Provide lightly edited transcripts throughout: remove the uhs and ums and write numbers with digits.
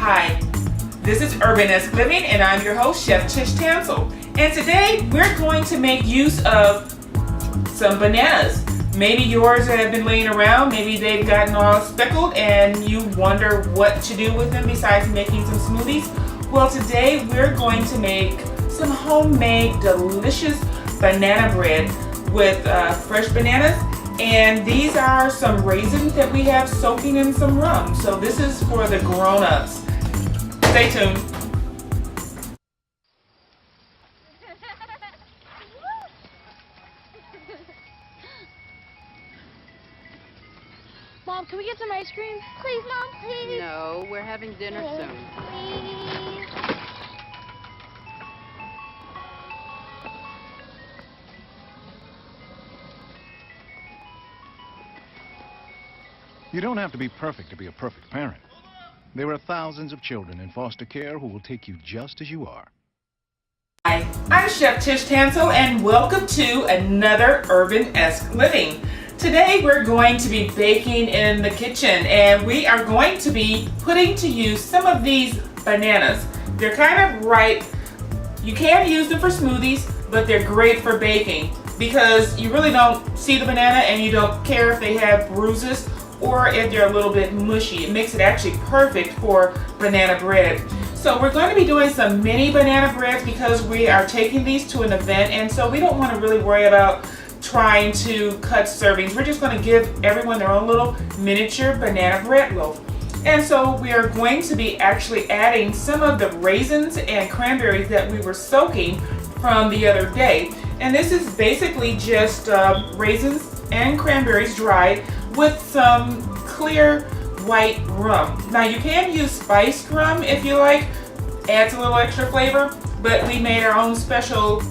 Hi, this is Urbanesque Living and I'm your host, Chef Tish Tansil. And today we're going to make use of some bananas. Maybe yours have been laying around, maybe they've gotten all speckled and you wonder what to do with them besides making some smoothies. Well, today we're going to make some homemade delicious banana bread with fresh bananas. And these are some raisins that we have soaking in some rum. So this is for the grown-ups. Stay tuned. Mom, can we get some ice cream? Please, Mom, please. No, we're having dinner soon. Please. You don't have to be perfect to be a perfect parent. There are thousands of children in foster care who will take you just as you are. Hi, I'm Chef Tish Tansil and welcome to another Urbanesque Living. Today we're going to be baking in the kitchen and we are going to be putting to use some of these bananas. They're kind of ripe. You can use them for smoothies, but they're great for baking because you really don't see the banana and you don't care if they have bruises or if they're a little bit mushy. It makes it actually perfect for banana bread. So we're going to be doing some mini banana breads because we are taking these to an event, and so we don't want to really worry about trying to cut servings. We're just going to give everyone their own little miniature banana bread loaf. And so we are going to be actually adding some of the raisins and cranberries that we were soaking from the other day. And this is basically just raisins and cranberries dried with some clear white rum. Now you can use spiced rum if you like, adds a little extra flavor, but we made our own special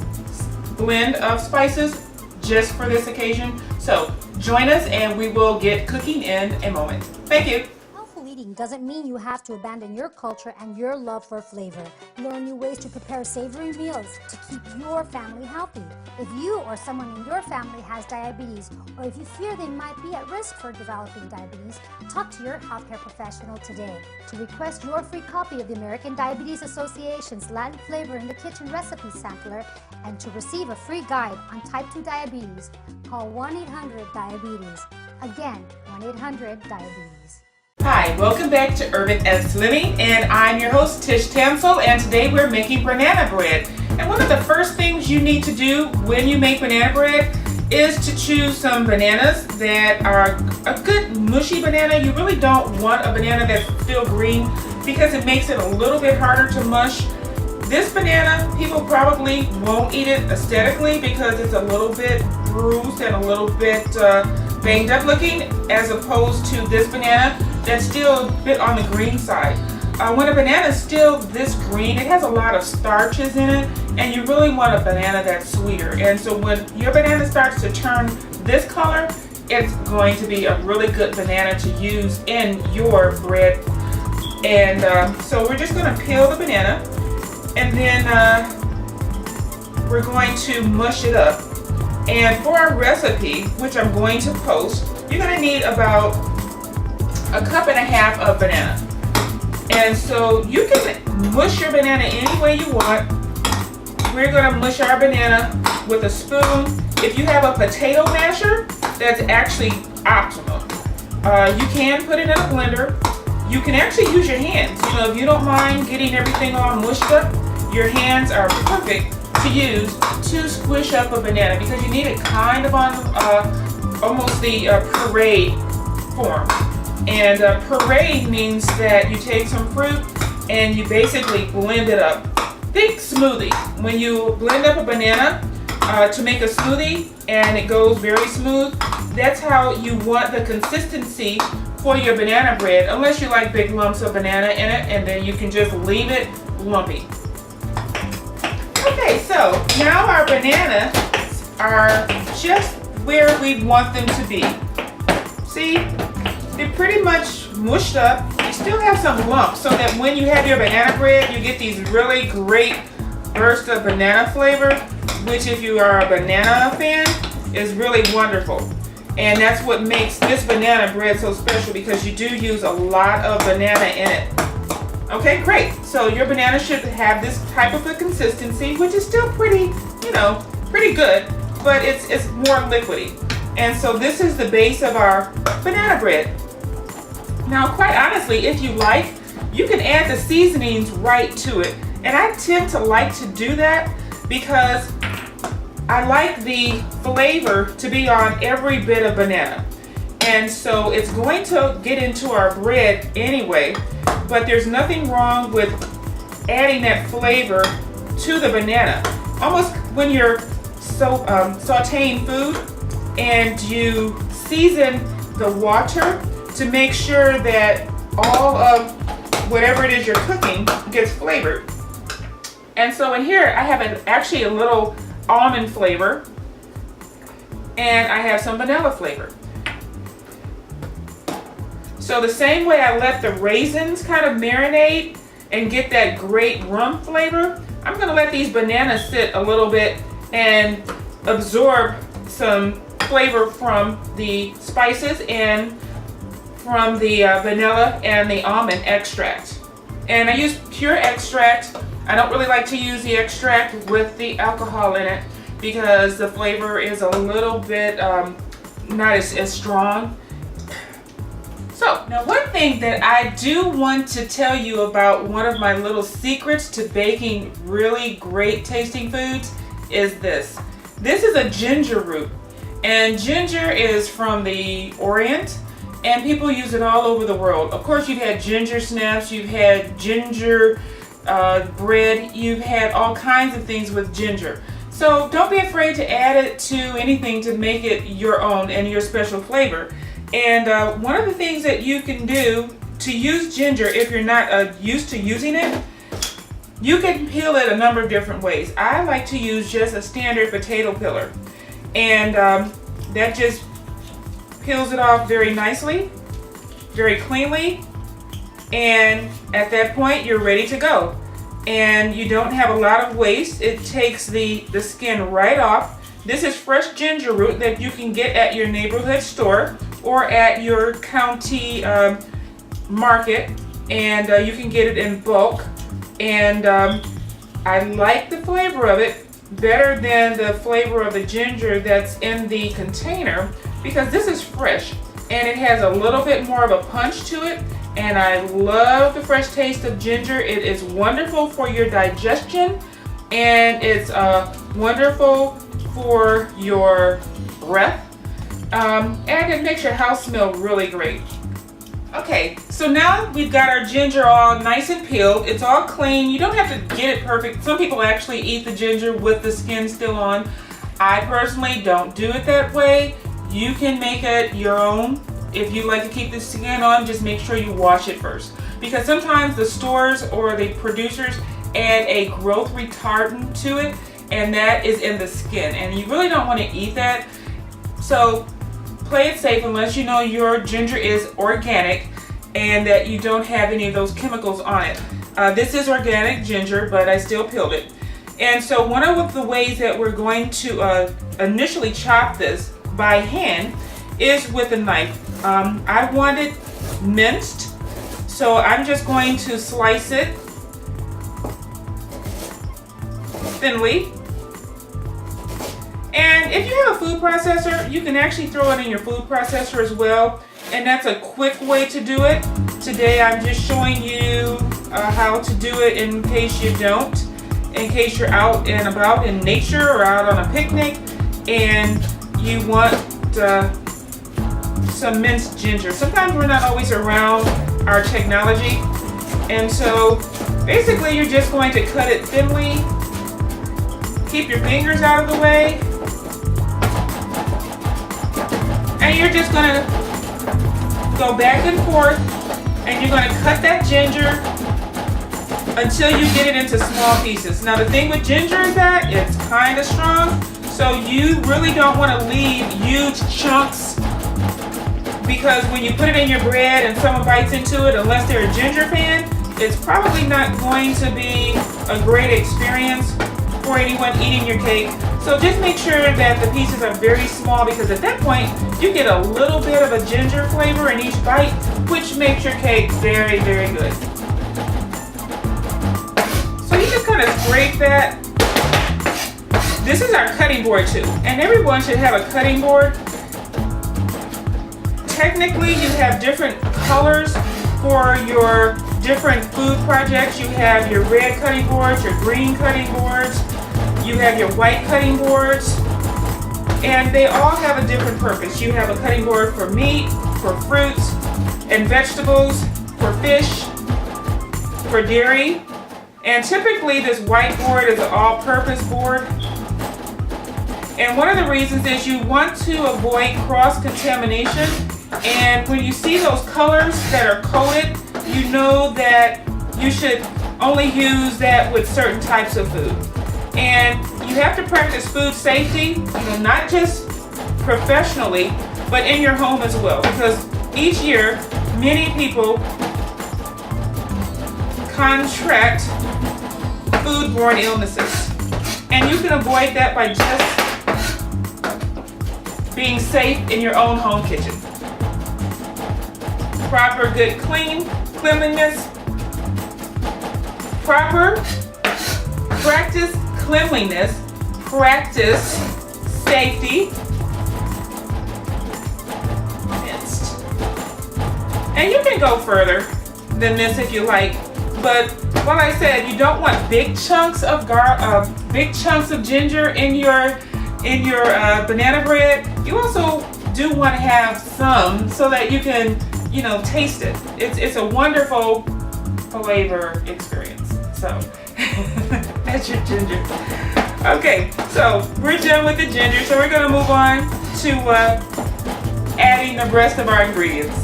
blend of spices just for this occasion. So join us and we will get cooking in a moment. Thank you. Healthful eating doesn't mean you have to abandon your culture and your love for flavor. Learn new ways to prepare savory meals to keep your family healthy. If you or someone in your family has diabetes, or if you fear they might be at risk for developing diabetes, talk to your healthcare professional today. To request your free copy of the American Diabetes Association's Latin Flavor in the Kitchen Recipe Sampler and to receive a free guide on type 2 diabetes, call 1-800-DIABETES. Again, 1-800-DIABETES. Hi, welcome back to Urbanesque Living, and I'm your host Tish Tansil, and today we're making banana bread. And one of the first things you need to do when you make banana bread is to choose some bananas that are a good mushy banana. You really don't want a banana that's still green because it makes it a little bit harder to mush. This banana, people probably won't eat it aesthetically because it's a little bit bruised and a little bit banged up looking, as opposed to this banana that's still a bit on the green side. When a banana is still this green, it has a lot of starches in it, and you really want a banana that's sweeter. And so when your banana starts to turn this color, it's going to be a really good banana to use in your bread. And so we're just going to peel the banana, and then we're going to mush it up. And for our recipe, which I'm going to post, you're going to need about 1.5 cups of banana. And so you can mush your banana any way you want. We're going to mush our banana with a spoon. If you have a potato masher, that's actually optional. You can put it in a blender. You can actually use your hands. You know, if you don't mind getting everything all mushed up, your hands are perfect to use to squish up a banana because you need it kind of on almost the puree form. And puree means that you take some fruit and you basically blend it up. Think smoothie. When you blend up a banana to make a smoothie and it goes very smooth, that's how you want the consistency for your banana bread, unless you like big lumps of banana in it, and then you can just leave it lumpy. Okay, so now our bananas are just where we want them to be. See, they're pretty much mushed up. You still have some lumps so that when you have your banana bread, you get these really great bursts of banana flavor, which if you are a banana fan, is really wonderful. And that's what makes this banana bread so special, because you do use a lot of banana in it. Okay, great. So your banana should have this type of a consistency, which is still pretty, you know, pretty good, but it's more liquidy. And so this is the base of our banana bread. Now, quite honestly, if you like, you can add the seasonings right to it. And I tend to like to do that because I like the flavor to be on every bit of banana. And so it's going to get into our bread anyway, but there's nothing wrong with adding that flavor to the banana. Almost when you're sauteing food and you season the water to make sure that all of whatever it is you're cooking gets flavored. And so in here I have actually a little almond flavor and I have some vanilla flavor. So the same way I let the raisins kind of marinate and get that great rum flavor, I'm going to let these bananas sit a little bit and absorb some flavor from the spices and from the vanilla and the almond extract. And I use pure extract. I don't really like to use the extract with the alcohol in it because the flavor is a little bit not as strong. So now one thing that I do want to tell you about, one of my little secrets to baking really great tasting foods, is this. This is a ginger root, and ginger is from the Orient and people use it all over the world. Of course, you've had ginger snaps, you've had ginger bread, you've had all kinds of things with ginger. So don't be afraid to add it to anything to make it your own and your special flavor. And one of the things that you can do to use ginger, if you're not used to using it, you can peel it a number of different ways. I like to use just a standard potato peeler, and that just peels it off very nicely, very cleanly, and at that point you're ready to go. And you don't have a lot of waste. It takes the skin right off. This is fresh ginger root that you can get at your neighborhood store or at your county market, and you can get it in bulk. And I like the flavor of it better than the flavor of the ginger that's in the container because this is fresh and it has a little bit more of a punch to it. And I love the fresh taste of ginger. It is wonderful for your digestion, and it's wonderful for your breath, and it makes your house smell really great. Okay, so now we've got our ginger all nice and peeled. It's all clean. You don't have to get it perfect. Some people actually eat the ginger with the skin still on. I personally don't do it that way. You can make it your own. If you like to keep the skin on, just make sure you wash it first. Because sometimes the stores or the producers add a growth retardant to it, and that is in the skin. And you really don't want to eat that. So play it safe unless you know your ginger is organic and that you don't have any of those chemicals on it. This is organic ginger, but I still peeled it. And so one of the ways that we're going to initially chop this by hand is with a knife. I want it minced, so I'm just going to slice it thinly. And if you have a food processor, you can actually throw it in your food processor as well, and that's a quick way to do it. Today I'm just showing you how to do it in case you don't, in case you're out and about in nature or out on a picnic and you want some minced ginger. Sometimes we're not always around our technology, and so basically you're just going to cut it thinly. Keep your fingers out of the way, and you're just going to go back and forth, and you're going to cut that ginger until you get it into small pieces. Now the thing with ginger is that it's kind of strong, so you really don't want to leave huge chunks, because when you put it in your bread and someone bites into it, unless they're a ginger fan, it's probably not going to be a great experience for anyone eating your cake. So just make sure that the pieces are very small, because at that point you get a little bit of a ginger flavor in each bite, which makes your cake very, very good. want to scrape that. This is our cutting board too, and everyone should have a cutting board. Technically, you have different colors for your different food projects. You have your red cutting boards, your green cutting boards, you have your white cutting boards, and they all have a different purpose. You have a cutting board for meat, for fruits and vegetables, for fish, for dairy, and typically this white board is an all-purpose board. And one of the reasons is you want to avoid cross-contamination, and when you see those colors that are coated, you know that you should only use that with certain types of food. And you have to practice food safety, not just professionally, but in your home as well, because each year many people contract foodborne illnesses, and you can avoid that by just being safe in your own home kitchen. Proper good cleanliness, practice cleanliness, practice safety, and you can go further than this if you like, but like I said, you don't want big chunks of ginger in your banana bread. You also do want to have some so that you can, taste it. It's a wonderful flavor experience. So that's your ginger. Okay, so we're done with the ginger, so we're going to move on to adding the rest of our ingredients.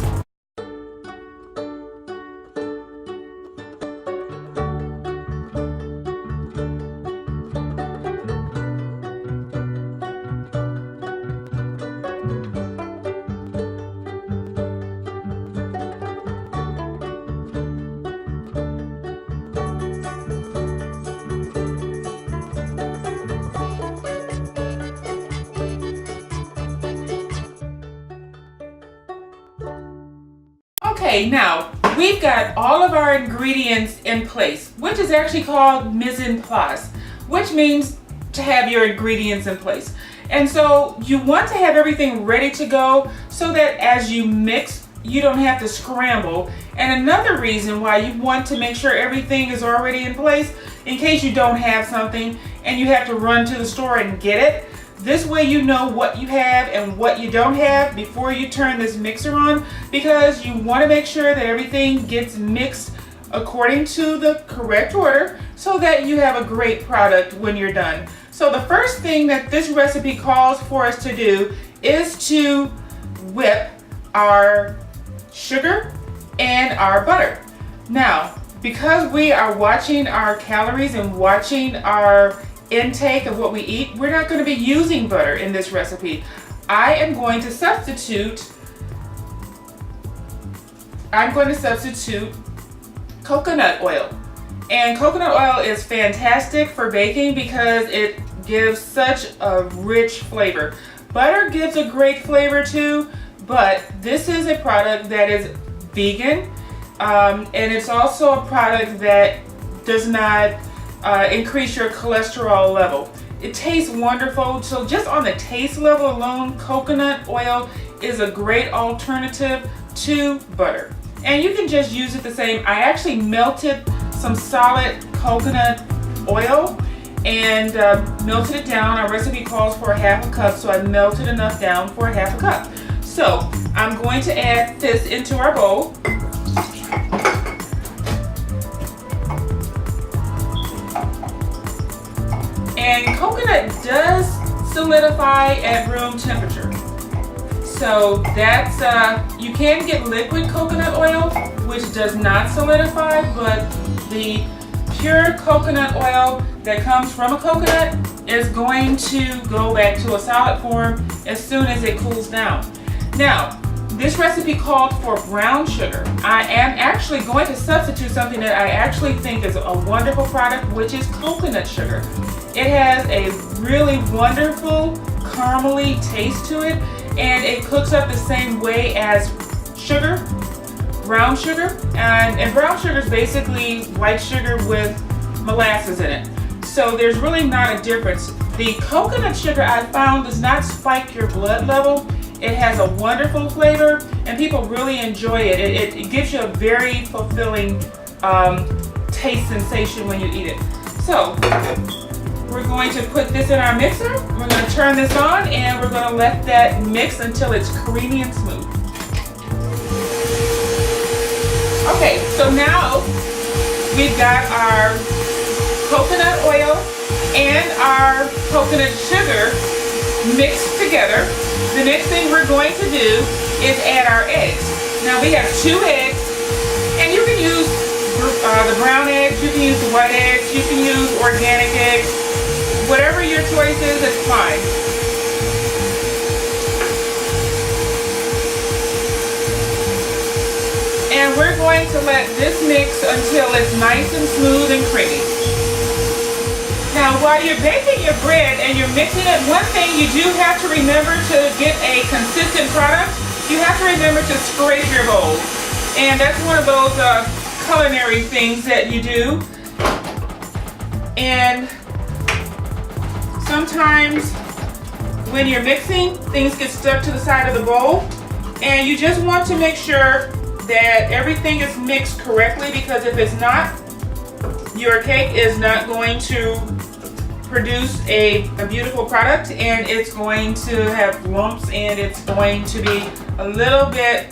Okay, now we've got all of our ingredients in place, which is actually called mise en place, which means to have your ingredients in place. And so you want to have everything ready to go so that as you mix, you don't have to scramble. And another reason why you want to make sure everything is already in place, in case you don't have something and you have to run to the store and get it. This way you know what you have and what you don't have before you turn this mixer on, because you want to make sure that everything gets mixed according to the correct order so that you have a great product when you're done. So the first thing that this recipe calls for us to do is to whip our sugar and our butter. Now, because we are watching our calories and watching our intake of what we eat, we're not going to be using butter in this recipe. I am going to substitute coconut oil. And coconut oil is fantastic for baking because it gives such a rich flavor. Butter gives a great flavor too, but this is a product that is vegan, and it's also a product that does not increase your cholesterol level. It tastes wonderful, so just on the taste level alone, coconut oil is a great alternative to butter. And you can just use it the same. I actually melted some solid coconut oil and melted it down. Our recipe calls for 1/2 cup, so I melted enough down for 1/2 cup. So I'm going to add this into our bowl. And coconut does solidify at room temperature. So that's, you can get liquid coconut oil, which does not solidify, but the pure coconut oil that comes from a coconut is going to go back to a solid form as soon as it cools down. Now, this recipe called for brown sugar. I am actually going to substitute something that I actually think is a wonderful product, which is coconut sugar. It has a really wonderful caramely taste to it, and it cooks up the same way as sugar, brown sugar. And brown sugar is basically white sugar with molasses in it. So there's really not a difference. The coconut sugar I found does not spike your blood level. It has a wonderful flavor and people really enjoy it. It gives you a very fulfilling taste sensation when you eat it. So we're going to put this in our mixer. We're going to turn this on and we're going to let that mix until it's creamy and smooth. Okay, so now we've got our coconut oil and our coconut sugar mixed together. The next thing we're going to do is add our eggs. Now we have 2 eggs, and you can use the brown eggs, you can use the white eggs, you can use organic eggs. Whatever your choice is, it's fine. And we're going to let this mix until it's nice and smooth and creamy. Now, while you're baking your bread and you're mixing it, one thing you do have to remember to get a consistent product, you have to remember to scrape your bowl. And that's one of those culinary things that you do. And sometimes when you're mixing, things get stuck to the side of the bowl. And you just want to make sure that everything is mixed correctly, because if it's not, your cake is not going to produce a beautiful product, and it's going to have lumps and it's going to be a little bit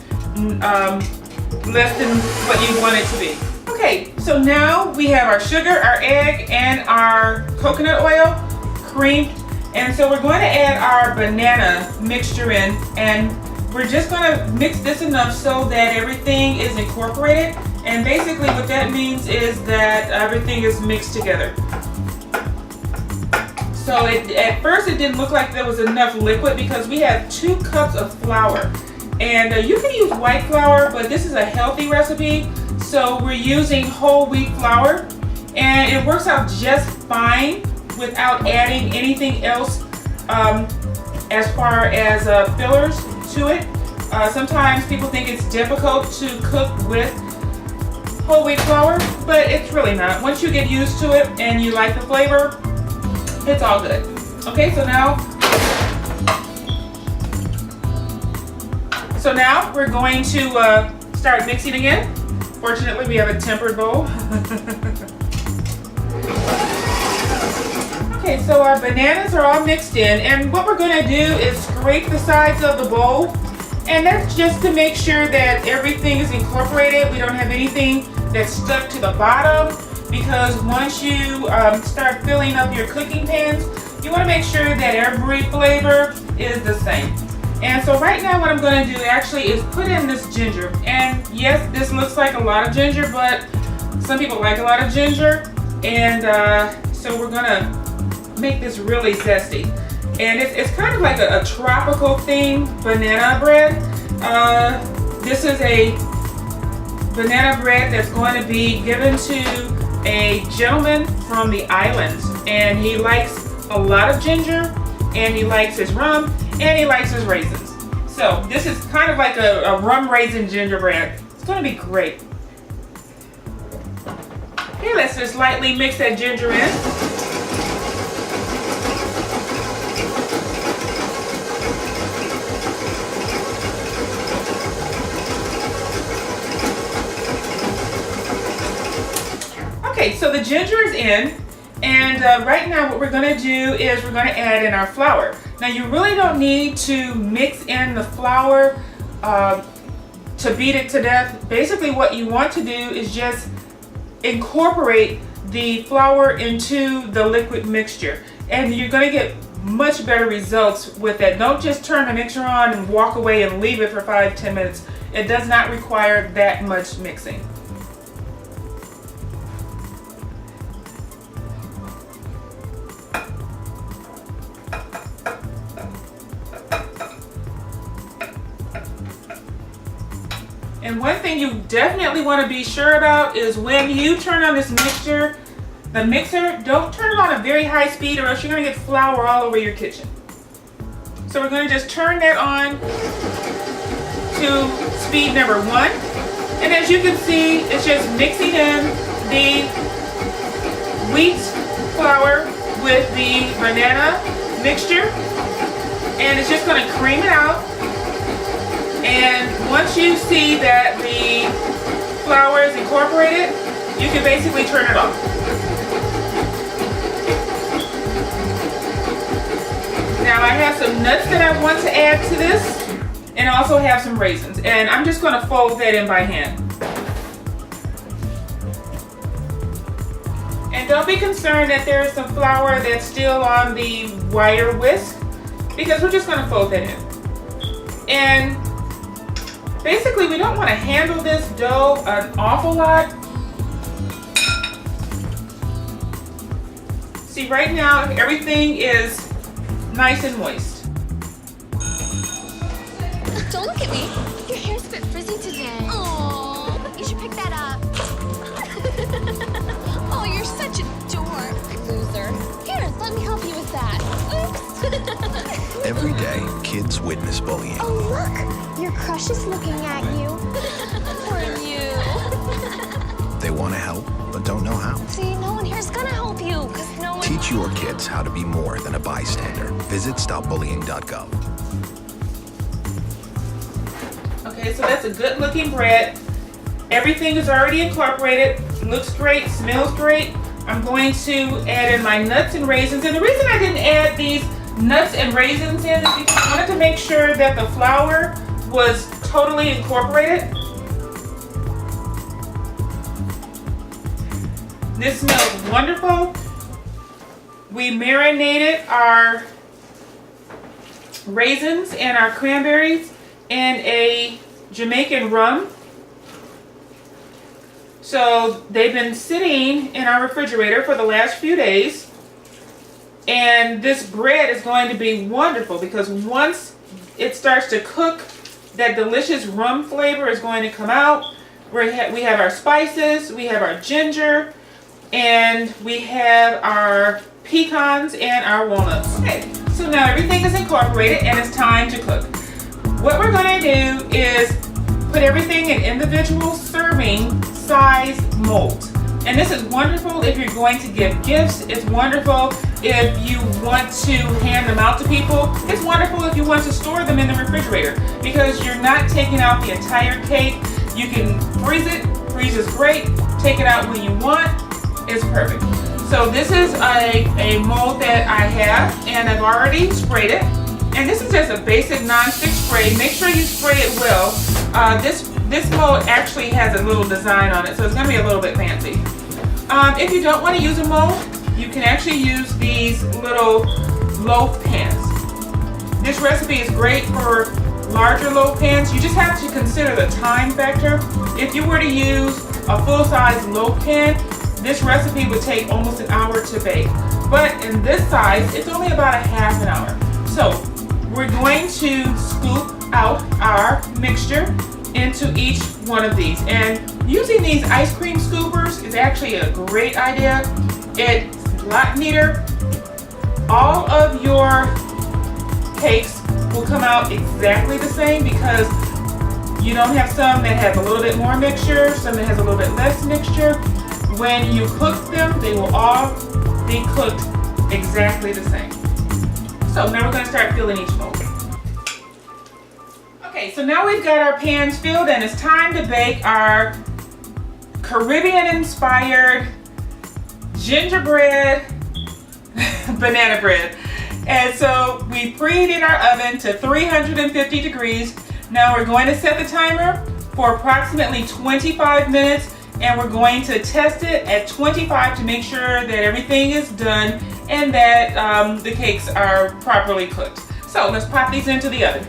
less than what you want it to be. Okay, so now we have our sugar, our egg, and our coconut oil creamed, and so we're going to add our banana mixture in, and we're just going to mix this enough so that everything is incorporated. And basically what that means is that everything is mixed together. So at first it didn't look like there was enough liquid because we have 2 cups of flour. And you can use white flour, but this is a healthy recipe. So we're using whole wheat flour. And it works out just fine without adding anything else as far as fillers to it. Sometimes people think it's difficult to cook with whole wheat flour, but it's really not. Once you get used to it and you like the flavor, it's all good. Okay, so now we're going to start mixing again. Fortunately, we have a tempered bowl. Okay, so our bananas are all mixed in, and what we're going to do is scrape the sides of the bowl, and that's just to make sure that everything is incorporated. We don't have anything that's stuck to the bottom, because once you start filling up your cooking pans, you want to make sure that every flavor is the same. And so right now what I'm going to do actually is put in this ginger. And yes, this looks like a lot of ginger, but some people like a lot of ginger, and so we're going to make this really zesty. And it's kind of like a tropical theme banana bread. This is a banana bread that's going to be given to a gentleman from the islands, and he likes a lot of ginger, and he likes his rum, and he likes his raisins. So this is kind of like a rum raisin gingerbread. It's going to be great. Okay, let's just lightly mix that ginger in. Okay, so the ginger is in, and right now what we're going to do is we're going to add in our flour. Now you really don't need to mix in the flour to beat it to death. Basically what you want to do is just incorporate the flour into the liquid mixture, and you're going to get much better results with that. Don't just turn the mixer on and walk away and leave it for 5-10 minutes. It does not require that much mixing. And one thing you definitely want to be sure about is when you turn on this mixture, the mixer, don't turn it on a very high speed or else you're going to get flour all over your kitchen. So we're going to just turn that on to speed number 1. And as you can see, it's just mixing in the wheat flour with the banana mixture, and it's just going to cream it out. And once you see that the flour is incorporated, you can basically turn it off. Now I have some nuts that I want to add to this, and I also have some raisins, and I'm just going to fold that in by hand. And don't be concerned that there is some flour that's still on the wire whisk, because we're just going to fold that in. And basically we don't want to handle this dough an awful lot. See, right now everything is nice and moist. Don't look at me. Your hair's a bit frizzy today. Aww, you should pick that up. Oh, you're such a dork, loser. Here, let me help you with that. Oops. Every day, kids witness bullying. Oh, look, your crush is looking at you. Poor you. They want to help, but don't know how. See, no one here's gonna help you, because no one... Teach your kids how to be more than a bystander. Visit stopbullying.gov. Okay, so that's a good looking bread. Everything is already incorporated. Looks great, smells great. I'm going to add in my nuts and raisins. And the reason I didn't add these nuts and raisins in is because I wanted to make sure that the flour was totally incorporated. This smells wonderful. We marinated our raisins and our cranberries in a Jamaican rum. So they've been sitting in our refrigerator for the last few days. And this bread is going to be wonderful because once it starts to cook, that delicious rum flavor is going to come out. We have our spices, we have our ginger, and we have our pecans and our walnuts. Okay, so now everything is incorporated and it's time to cook. What we're going to do is put everything in individual serving size molds. And this is wonderful if you're going to give gifts. It's wonderful if you want to hand them out to people. It's wonderful if you want to store them in the refrigerator because you're not taking out the entire cake. You can freeze it. Freeze is great. Take it out when you want. It's perfect. So this is a mold that I have, and I've already sprayed it. And this is just a basic non-stick spray. Make sure you spray it well. This mold actually has a little design on it, so it's going to be a little bit fancy. If you don't want to use a mold, you can actually use these little loaf pans. This recipe is great for larger loaf pans. You just have to consider the time factor. If you were to use a full-size loaf pan, this recipe would take almost an hour to bake. But in this size, it's only about a half an hour. So we're going to scoop out our mixture into each one of these. And using these ice cream scoopers is actually a great idea. It's a lot neater. All of your cakes will come out exactly the same because you don't have some that have a little bit more mixture, some that has a little bit less mixture. When you cook them, they will all be cooked exactly the same. So now we're going to start filling each mold. Okay, so now we've got our pans filled and it's time to bake our Caribbean-inspired gingerbread banana bread. And so we preheated our oven to 350 degrees. Now we're going to set the timer for approximately 25 minutes and we're going to test it at 25 to make sure that everything is done and that the cakes are properly cooked. So let's pop these into the oven.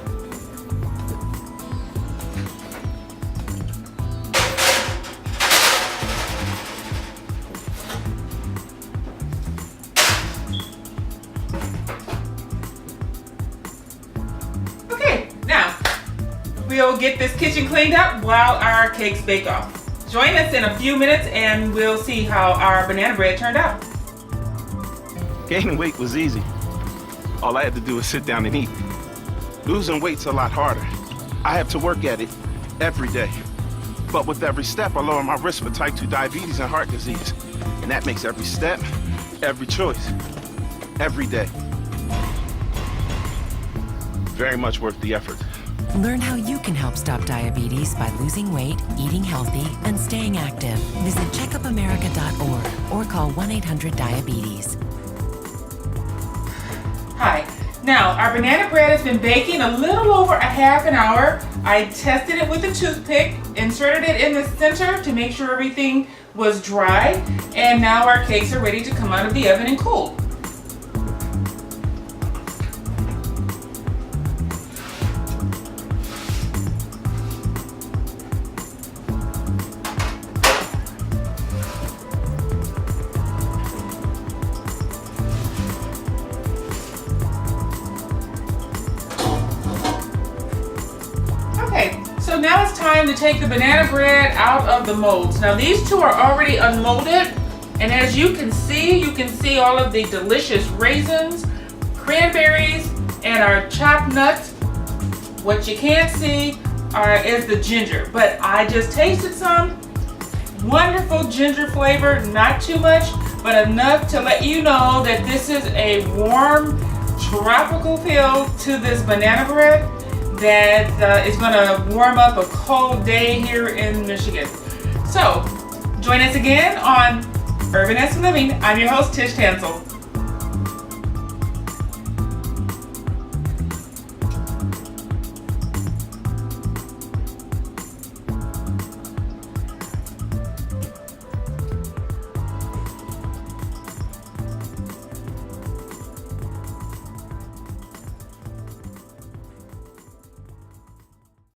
Okay, now we'll get this kitchen cleaned up while our cakes bake off. Join us in a few minutes and we'll see how our banana bread turned out. Gaining weight was easy. All I had to do was sit down and eat. Losing weight's a lot harder. I have to work at it every day. But with every step, I lower my risk for type 2 diabetes and heart disease. And that makes every step, every choice, every day very much worth the effort. Learn how you can help stop diabetes by losing weight, eating healthy, and staying active. Visit checkupamerica.org or call 1-800-DIABETES. Hi. Now, our banana bread has been baking a little over a half an hour. I tested it with a toothpick, inserted it in the center to make sure everything was dry, and now our cakes are ready to come out of the oven and cool. So now it's time to take the banana bread out of the molds. Now these two are already unmolded, and as you can see all of the delicious raisins, cranberries, and our chopped nuts. What you can't see is the ginger, but I just tasted some. Wonderful ginger flavor, not too much, but enough to let you know that this is a warm, tropical feel to this banana bread that is going to warm up a cold day here in Michigan. So, join us again on Urbanesque Living. I'm your host, Tish Tansil.